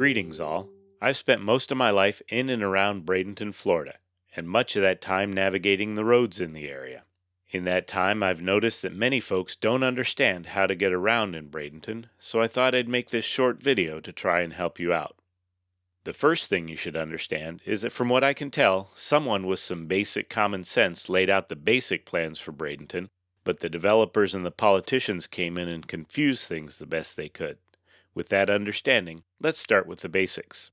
Greetings all. I've spent most of my life in and around Bradenton, Florida, and much of that time navigating the roads in the area. In that time, I've noticed that many folks don't understand how to get around in Bradenton, so I thought I'd make this short video to try and help you out. The first thing you should understand is that from what I can tell, someone with some basic common sense laid out the basic plans for Bradenton, but the developers and the politicians came in and confused things the best they could. With that understanding, let's start with the basics.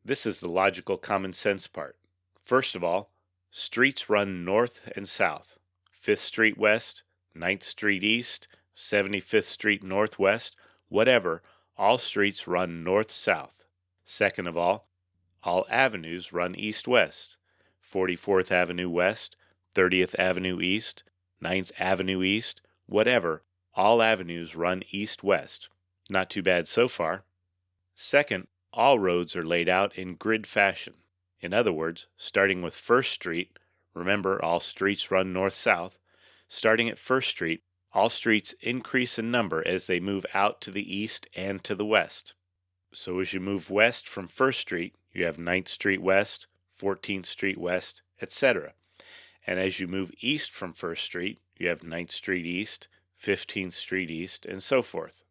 This is the logical common sense part. First of all, streets run north and south. 5th Street West, 9th Street East, 75th Street Northwest, whatever, all streets run north-south. Second of all avenues run east-west. 44th Avenue West, 30th Avenue East, 9th Avenue East, whatever, all avenues run east-west. Not too bad so far. Second, all roads are laid out in grid fashion. In other words, starting with 1st Street, remember all streets run north-south, starting at 1st Street, all streets increase in number as they move out to the east and to the west. So as you move west from 1st Street, you have 9th Street West, 14th Street West, etc. And as you move east from 1st Street, you have 9th Street East, 15th Street East, and so forth.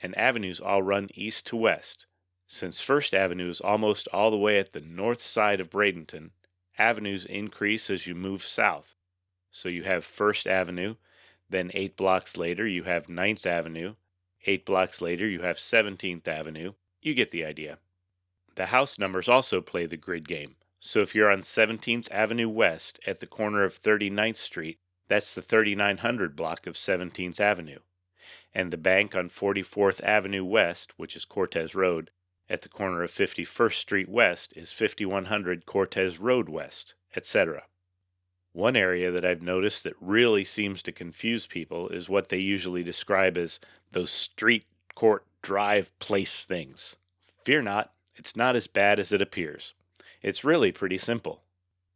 And avenues all run east to west. Since 1st Avenue is almost all the way at the north side of Bradenton, avenues increase as you move south. So you have 1st Avenue, then 8 blocks later you have 9th Avenue, 8 blocks later you have 17th Avenue. You get the idea. The house numbers also play the grid game. So if you're on 17th Avenue West at the corner of 39th Street, that's the 3900 block of 17th Avenue. And the bank on 44th Avenue West, which is Cortez Road, at the corner of 51st Street West is 5100 Cortez Road West, etc. One area that I've noticed that really seems to confuse people is what they usually describe as those street, court, drive, place things. Fear not, it's not as bad as it appears. It's really pretty simple.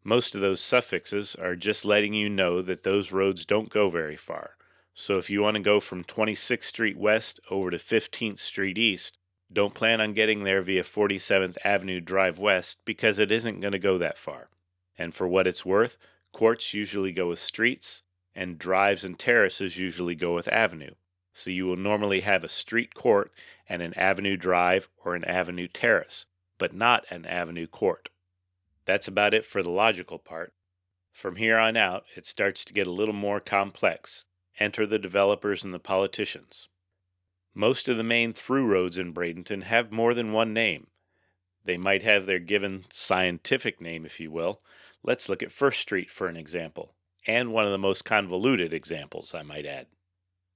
Most of those suffixes are just letting you know that those roads don't go very far. So if you want to go from 26th Street West over to 15th Street East, don't plan on getting there via 47th Avenue Drive West because it isn't going to go that far. And for what it's worth, courts usually go with streets, and drives and terraces usually go with avenue. So you will normally have a street court and an avenue drive or an avenue terrace, but not an avenue court. That's about it for the logical part. From here on out, it starts to get a little more complex. Enter the developers and the politicians. Most of the main through roads in Bradenton have more than one name. They might have their given scientific name, if you will. Let's look at 1st Street for an example, and one of the most convoluted examples, I might add.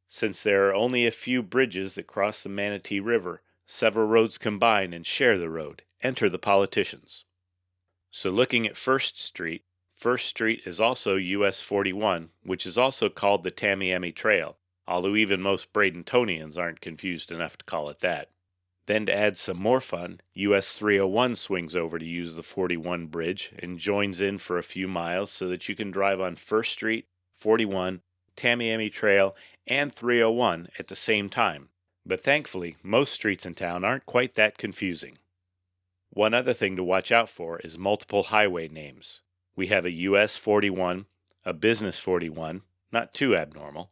Since there are only a few bridges that cross the Manatee River, several roads combine and share the road. Enter the politicians. So looking at 1st Street, 1st Street is also US 41, which is also called the Tamiami Trail, although even most Bradentonians aren't confused enough to call it that. Then to add some more fun, US 301 swings over to use the 41 bridge and joins in for a few miles so that you can drive on 1st Street, 41, Tamiami Trail, and 301 at the same time. But thankfully, most streets in town aren't quite that confusing. One other thing to watch out for is multiple highway names. We have a US 41, a Business 41, not too abnormal,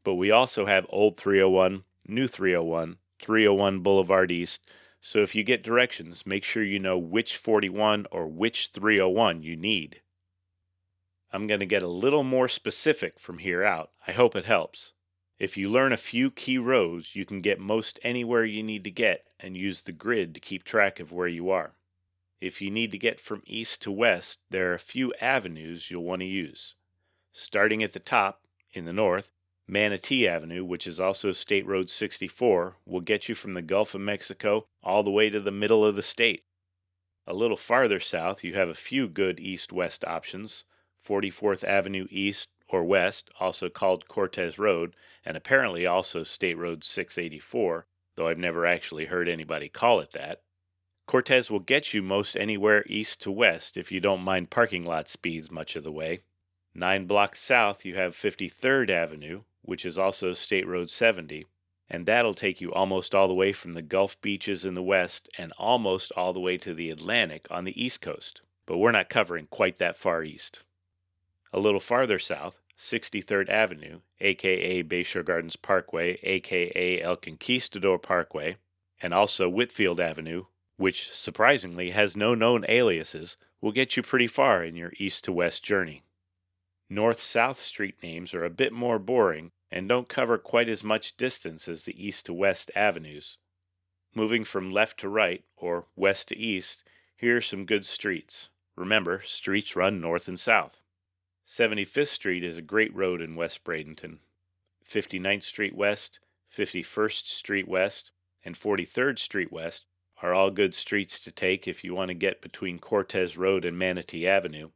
but we also have Old 301, New 301, 301 Boulevard East, so if you get directions, make sure you know which 41 or which 301 you need. I'm going to get a little more specific from here out. I hope it helps. If you learn a few key roads, you can get most anywhere you need to get and use the grid to keep track of where you are. If you need to get from east to west, there are a few avenues you'll want to use. Starting at the top, in the north, Manatee Avenue, which is also State Road 64, will get you from the Gulf of Mexico all the way to the middle of the state. A little farther south, you have a few good east-west options. 44th Avenue East or West, also called Cortez Road, and apparently also State Road 684, though I've never actually heard anybody call it that. Cortez will get you most anywhere east to west if you don't mind parking lot speeds much of the way. 9 blocks south you have 53rd Avenue, which is also State Road 70. and that'll take you almost all the way from the Gulf beaches in the west and almost all the way to the Atlantic on the east coast. But we're not covering quite that far east. A little farther south, 63rd Avenue, aka Bayshore Gardens Parkway, aka El Conquistador Parkway, and also Whitfield Avenue, which surprisingly has no known aliases, will get you pretty far in your east to west journey. North-south street names are a bit more boring and don't cover quite as much distance as the east to west avenues. Moving from left to right, or west to east, here are some good streets. Remember, streets run north and south. 75th Street is a great road in West Bradenton. 59th Street West, 51st Street West, and 43rd Street West are all good streets to take if you want to get between Cortez Road and Manatee Avenue.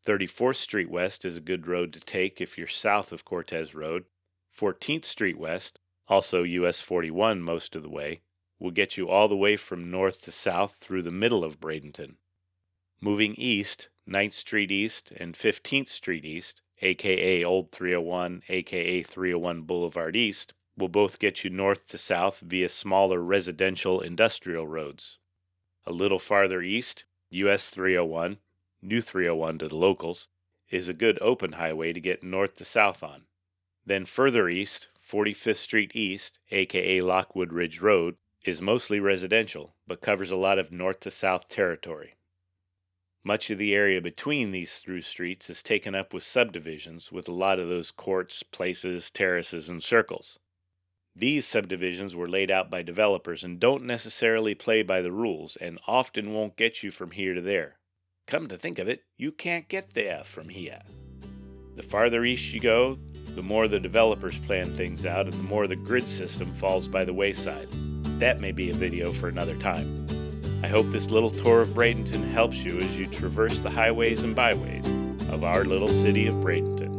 34th Street West is a good road to take if you're south of Cortez Road. 14th Street West, also US 41 most of the way, will get you all the way from north to south through the middle of Bradenton. Moving east, 9th Street East and 15th Street East, aka Old 301, aka 301 Boulevard East, will both get you north to south via smaller residential industrial roads. A little farther east, US 301, New 301 to the locals, is a good open highway to get north to south on. Then further east, 45th Street East, aka Lockwood Ridge Road, is mostly residential, but covers a lot of north to south territory. Much of the area between these through streets is taken up with subdivisions, with a lot of those courts, places, terraces, and circles. These subdivisions were laid out by developers and don't necessarily play by the rules, and often won't get you from here to there. Come to think of it, you can't get there from here. The farther east you go, the more the developers plan things out and the more the grid system falls by the wayside. That may be a video for another time. I hope this little tour of Bradenton helps you as you traverse the highways and byways of our little city of Bradenton.